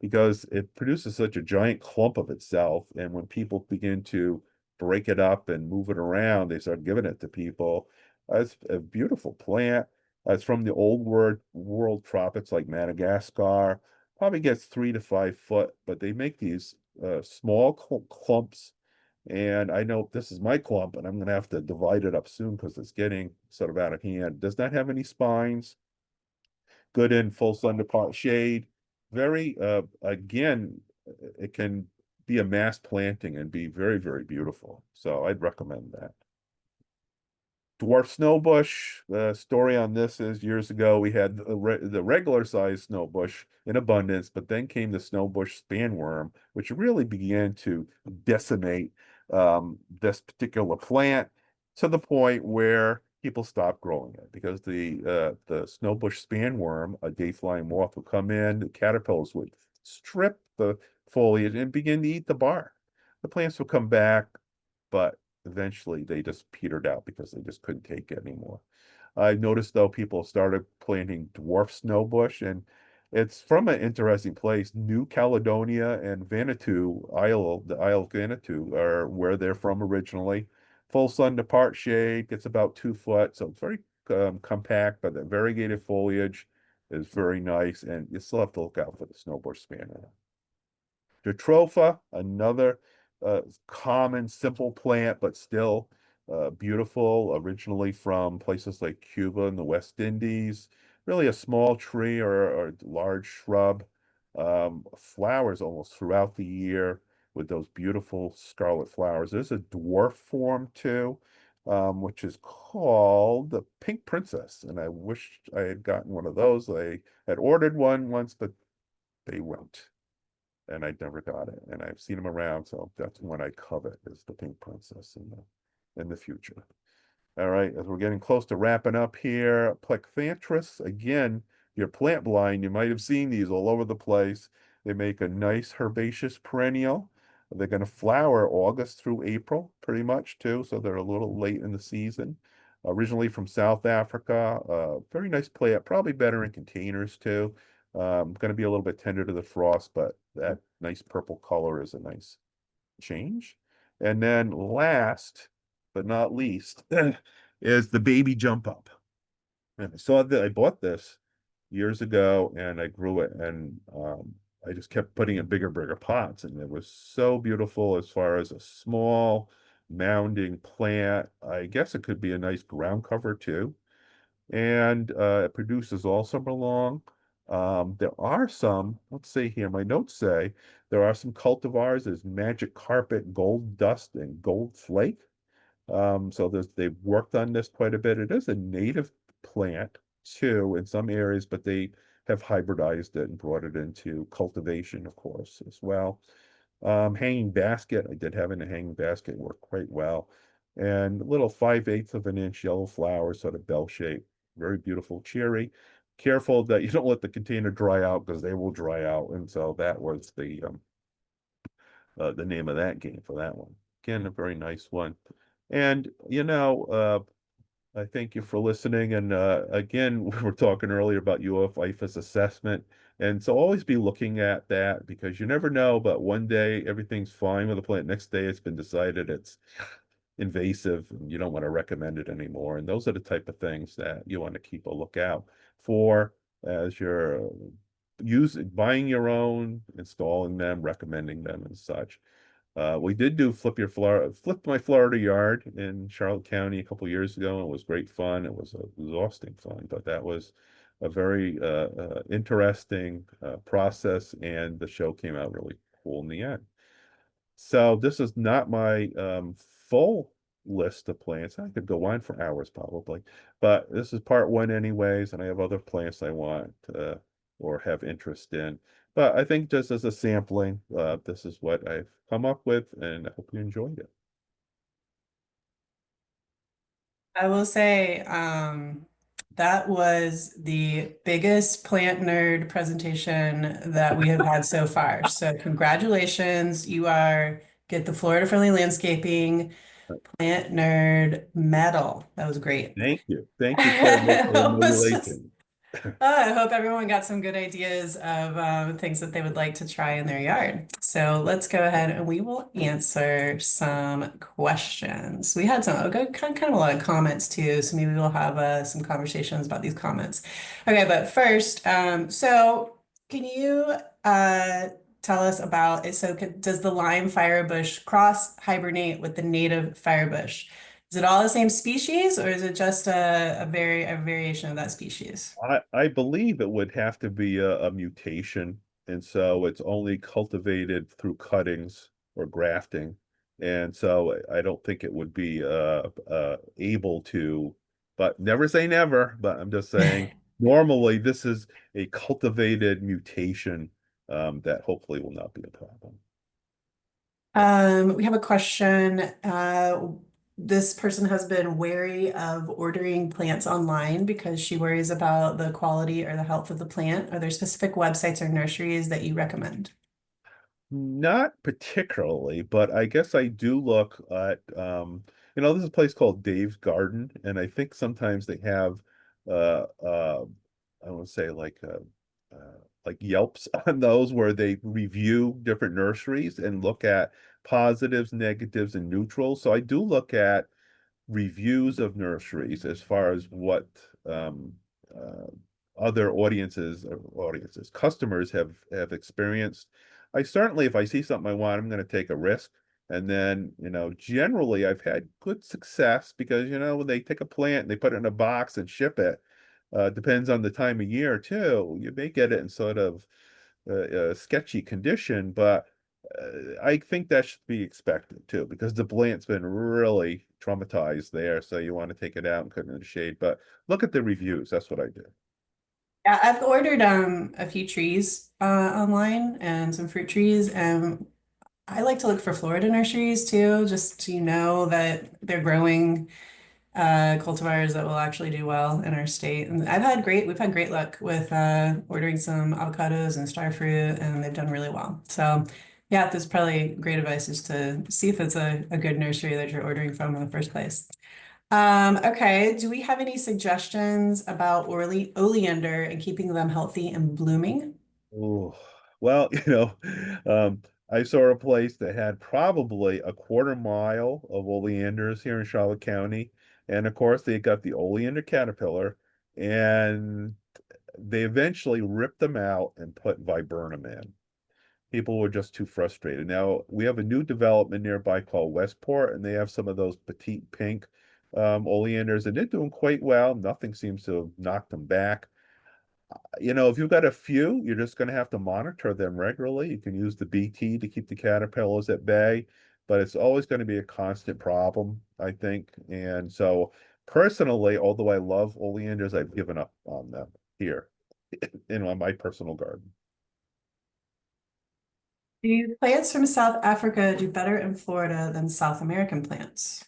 because it produces such a giant clump of itself. And when people begin to break it up and move it around, they start giving it to people. It's a beautiful plant. It's from the old world tropics like Madagascar. Probably gets 3 to 5 foot, but they make these small clumps. And I know this is my clump, and I'm going to have to divide it up soon because it's getting sort of out of hand. Does not have any spines. Good in full sun to part shade. Very, again, it can be a mass planting and be very, very beautiful. So I'd recommend that. Dwarf snowbush. The story on this is years ago we had the regular size snowbush in abundance, but then came the snowbush spanworm, which really began to decimate this particular plant to the point where people stopped growing it because the snowbush spanworm, a day-flying moth, would come in, the caterpillars would strip the foliage and begin to eat the bark. The plants would come back, but eventually they just petered out because they just couldn't take it anymore. I noticed though people started planting dwarf snowbush, and it's from an interesting place. New Caledonia and Vanuatu, the Isle of Vanuatu are where they're from originally. Full sun to part shade, gets about 2 foot, so it's very compact, but the variegated foliage is very nice, and you still have to look out for the snowbush spanner. Jatropha, another common, simple plant, but still beautiful, originally from places like Cuba and the West Indies. Really a small tree or large shrub. Flowers almost throughout the year with those beautiful scarlet flowers. There's a dwarf form too, which is called the Pink Princess. And I wish I had gotten one of those. I had ordered one once, but they went and I never got it. And I've seen them around, so that's one I covet is the Pink Princess in the future. All right, as we're getting close to wrapping up here, Plecthanthus, again, you're plant blind, you might have seen these all over the place. They make a nice herbaceous perennial. They're going to flower August through April, pretty much too, so they're a little late in the season. Originally from South Africa, very nice plant, probably better in containers too. Going to be a little bit tender to the frost, but that nice purple color is a nice change. And then last but not least is the baby jump up. And I saw that I bought this years ago and I grew it, and I just kept putting in bigger pots, and it was so beautiful as far as a small mounding plant. I guess it could be a nice ground cover too, and it produces all summer long. There are some, let's see here, my notes say there are some cultivars. There's Magic Carpet, Gold Dust, and Gold Flake. So they've worked on this quite a bit. It is a native plant too in some areas, but they have hybridized it and brought it into cultivation, of course, as well. Hanging basket, I did have in a hanging basket, worked quite well. And little 5/8 of an inch yellow flowers, sort of bell shape, very beautiful, cheery. Careful that you don't let the container dry out because they will dry out. And so that was the name of that game for that one. Again, a very nice one. And I thank you for listening. And again, we were talking earlier about UF IFAS assessment. And so always be looking at that because you never know, but one day everything's fine with the plant. Next day it's been decided it's invasive and you don't want to recommend it anymore. And those are the type of things that you want to keep a lookout for as you're buying your own, installing them, recommending them and such. We did do flip my Florida yard in Charlotte County a couple years ago. And it was great fun. It was exhausting fun, but that was a very interesting process, and the show came out really cool in the end. So this is not my full list of plants. I could go on for hours probably, but this is part one anyways, and I have other plants I want or have interest in. But I think just as a sampling, this is what I've come up with, and I hope you enjoyed it. I will say, that was the biggest plant nerd presentation that we have had so far. So congratulations, you are get the Florida Friendly Landscaping Plant Nerd Medal. That was great. Thank you quite much I for the was just emulation. I hope everyone got some good ideas of things that they would like to try in their yard. So let's go ahead and we will answer some questions. We had kind of a lot of comments too, so maybe we'll have some conversations about these comments. Okay, but first, so can you tell us about it? So does the lime firebush cross hibernate with the native firebush? Is it all the same species or is it just a variation of that species? I believe it would have to be a mutation, and so it's only cultivated through cuttings or grafting, and so I don't think it would be able to. But never say never. But I'm just saying normally this is a cultivated mutation that hopefully will not be a problem. We have a question. This person has been wary of ordering plants online because she worries about the quality or the health of the plant. Are there specific websites or nurseries that you recommend? Not particularly, but I guess I do look at there's a place called Dave's Garden, and I think sometimes they have uh uh I want to say like Yelps on those where they review different nurseries and look at positives, negatives, and neutrals. So I do look at reviews of nurseries as far as what um, uh, other customers have experienced. I certainly, if I see something I want, I'm going to take a risk. And then, generally I've had good success because, when they take a plant and they put it in a box and ship it, depends on the time of year too. You may get it in sort of sketchy condition, but I think that should be expected too, because the plant's been really traumatized there. So you want to take it out and put it in the shade. But look at the reviews. That's what I do. Yeah, I've ordered a few trees online and some fruit trees, and I like to look for Florida nurseries too, just to know that they're growing cultivars that will actually do well in our state. And we've had great luck with ordering some avocados and star fruit, and they've done really well. So, yeah, that's probably great advice is to see if it's a good nursery that you're ordering from in the first place. Okay, do we have any suggestions about oleander and keeping them healthy and blooming? Oh, well, I saw a place that had probably a quarter mile of oleanders here in Charlotte County. And of course, they got the oleander caterpillar, and they eventually ripped them out and put viburnum in. People were just too frustrated. Now we have a new development nearby called Westport, and they have some of those petite pink oleanders, and they're doing quite well. Nothing seems to have knocked them back. If you've got a few, you're just going to have to monitor them regularly. You can use the BT to keep the caterpillars at bay, but it's always going to be a constant problem, I think. And so, personally, although I love oleanders, I've given up on them here in my personal garden. Do plants from South Africa do better in Florida than South American plants?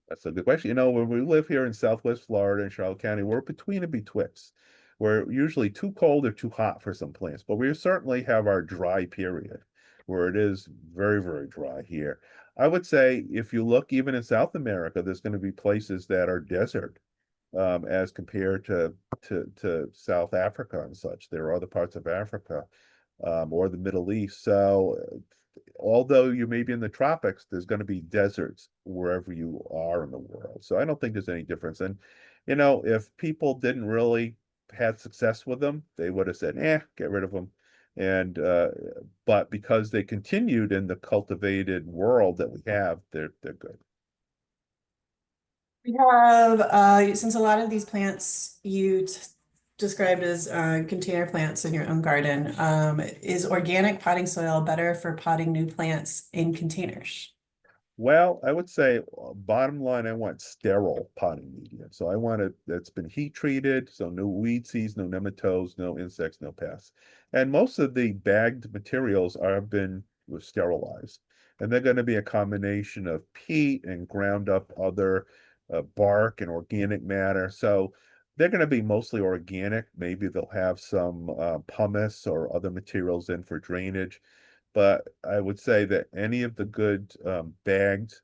That's a good question. When we live here in Southwest Florida in Charlotte County, we're between and betwixt. We're usually too cold or too hot for some plants, but we certainly have our dry period where it is very, very dry here. I would say if you look even in South America, there's going to be places that are desert as compared to South Africa and such. There are other parts of Africa or the Middle East. So although you may be in the tropics, there's going to be deserts wherever you are in the world. So I don't think there's any difference. And, if people didn't really had success with them, they would have said, get rid of them. And but because they continued in the cultivated world that we have, they're good. We have, since a lot of these plants described as container plants in your own garden, is organic potting soil better for potting new plants in containers? Well, I would say bottom line, I want sterile potting media. So I want it that's been heat treated, so no weed seeds, no nematodes, no insects, no pests. And most of the bagged materials have been sterilized. And they're going to be a combination of peat and ground up other bark and organic matter. So they're going to be mostly organic. Maybe they'll have some pumice or other materials in for drainage, but I would say that any of the good bagged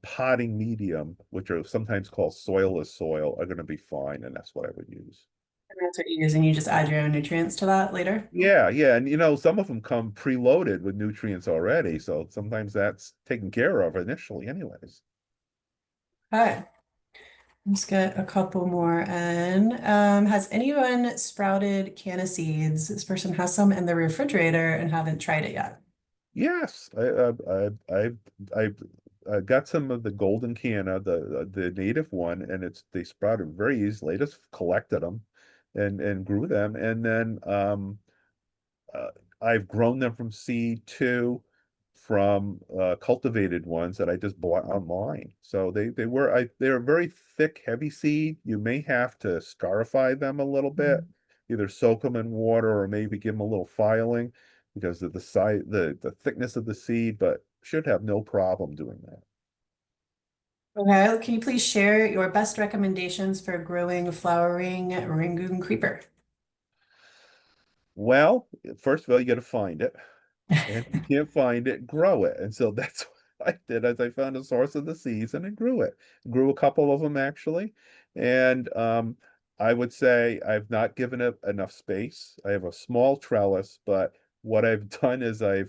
potting medium, which are sometimes called soilless soil, are going to be fine, and that's what I would use. And that's what you use, and you just add your own nutrients to that later? Yeah, yeah, and some of them come preloaded with nutrients already, so sometimes that's taken care of initially, anyways. Okay. Let's get a couple more in. Has anyone sprouted canna seeds? This person has some in the refrigerator and haven't tried it yet. Yes, I got some of the golden canna, the native one, and they sprouted very easily. I just collected them and grew them, and then uh, I've grown them from seed too, from cultivated ones that I just bought online. So they're very thick, heavy seed. You may have to scarifiy them a little bit, either soak them in water or maybe give them a little filing because of the size, the thickness of the seed, but should have no problem doing that. Okay, can you please share your best recommendations for growing flowering Rangoon creeper? Well, first of all, you got to find it. And if you can't find it, grow it. And so that's what I did as I found a source of the season and grew it. Grew a couple of them actually. And I would say I've not given it enough space. I have a small trellis, but what I've done is I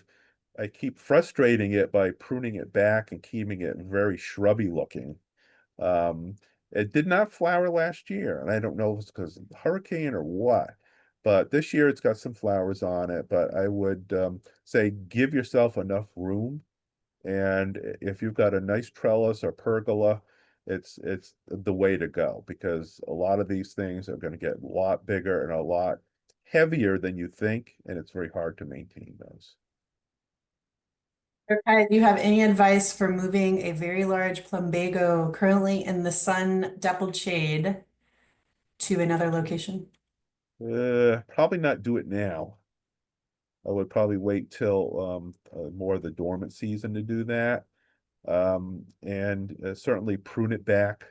keep frustrating it by pruning it back and keeping it very shrubby looking. Um, it did not flower last year, and I don't know if it's because of the hurricane or what. But this year it's got some flowers on it. But I would say give yourself enough room. And if you've got a nice trellis or pergola, it's the way to go because a lot of these things are going to get a lot bigger and a lot heavier than you think, and it's very hard to maintain those. Okay, do you have any advice for moving a very large plumbago currently in the sun dappled shade to another location? Probably not do it now. I would probably wait till more of the dormant season to do that. And certainly prune it back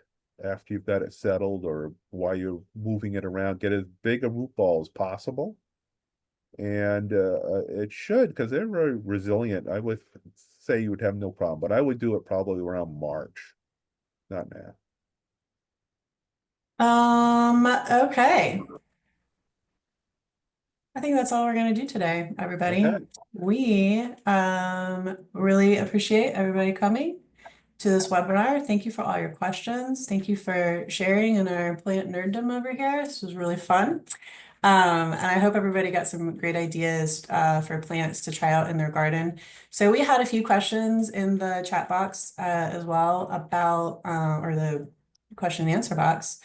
after you've got it settled or while you're moving it around. Get as big a root ball as possible. And it should, because they're very resilient. I would say you would have no problem, but I would do it probably around March, not now. Okay. I think that's all we're going to do today, everybody. Okay. We really appreciate everybody coming to this webinar. Thank you for all your questions. Thank you for sharing in our plant nerddom over here. This was really fun. And I hope everybody got some great ideas for plants to try out in their garden. So we had a few questions in the chat box as well about, or the question and answer box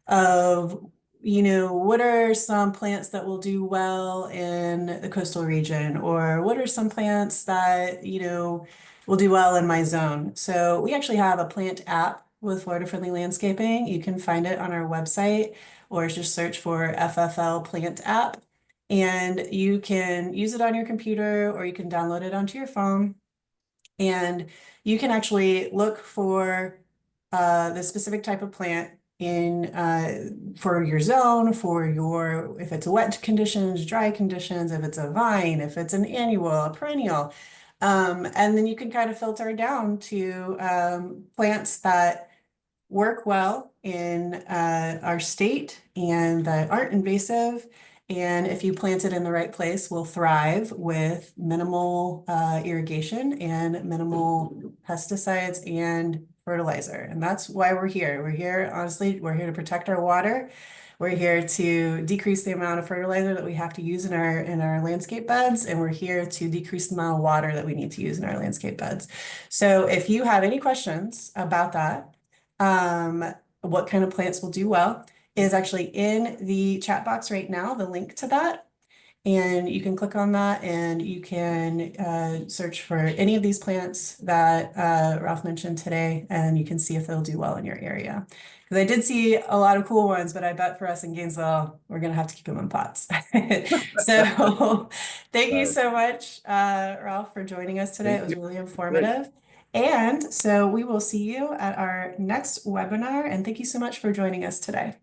of, what are some plants that will do well in the coastal region, or what are some plants that, will do well in my zone. So we actually have a plant app with Florida Friendly Landscaping. You can find it on our website or just search for FFL Plant App. And you can use it on your computer or you can download it onto your phone. And you can actually look for the specific type of plant in for your zone, for your if it's wet conditions, dry conditions, if it's a vine, if it's an annual, a perennial. And then you can kind of filter down to plants that work well in our state and that aren't invasive. And if you plant it in the right place, will thrive with minimal irrigation and minimal pesticides and fertilizer. And that's why we're here. We're here, honestly, we're here to protect our water. We're here to decrease the amount of fertilizer that we have to use in our landscape beds, and we're here to decrease the amount of water that we need to use in our landscape beds. So if you have any questions about that, um, what kind of plants will do well is actually in the chat box right now, the link to that. And you can click on that and you can search for any of these plants that Ralph mentioned today, and you can see if they'll do well in your area. Because I did see a lot of cool ones, but I bet for us in Gainesville, we're going to have to keep them in pots. So thank you All right. so much, Ralph, for joining us today. It Thank was you. really Great. informative. And so we will see you at our next webinar. And thank you so much for joining us today.